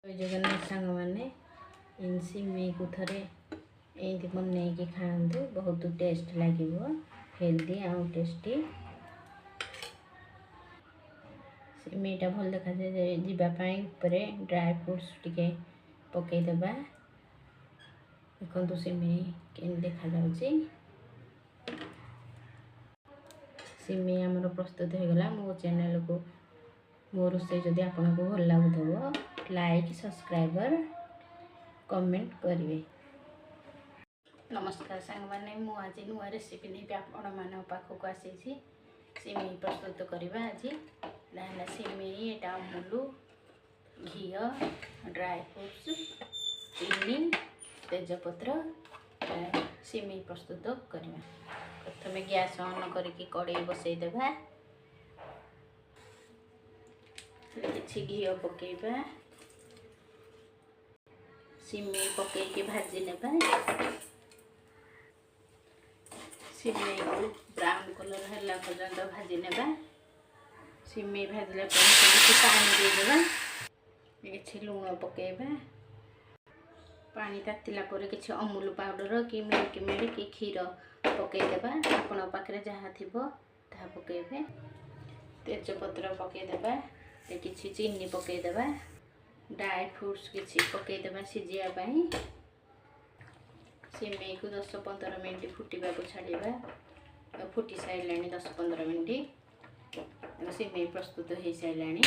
जगन्नाथ सांग मैंने सिमई को थे ये बनई खातु बहुत टेस्ट लगे हेल्दी आउ टेस्टी सिमईटा भल देखा जावाई ऊपर ड्राई फ्रूट्स टिके पकईदेबा देखो सिमई के देखा जाउची सिमई आमर प्रस्तुत हो गला। मो चैनल को मो रोषे जदि आपन को भल लगुव लाइक सब्सक्राइबर कमेंट करेंगे। नमस्कार सांग मैंने मु आज नुआ रेसिपी नहीं आपण मान पाखक आसी सिमई प्रस्तुत करवा। आज लाला सिमई एटा अमूल घी ड्राई फ्रूट्स चीनी तेजपत्र सिमई प्रस्तुत करवा। प्रथम गैस ऑन करके कड़ाई बसईदेवा कि घी पकेबा सिमई पकईकि भाजी नेबा सिमई को ब्राउन कलर है पर्यंत भाजी नेबा। सिमई भाजला पानी देदेबा कि लुण पकेबा पानी तातिला कि अमूल पाउडर कि मिल्क मेड कि क्षीर पकईदेबा आपण पाखे जहाँ थी पकेबे। तेजपत्र पकईदेबा कि चीनी पकईदेबा ड्राई फ्रूट्स किसी पकईदेबा सिझापी सिमई को 10-15 मिनट फुटा को छाड़ा फुटी सारे 10-15 मिनट सिमई प्रस्तुत हो सारे।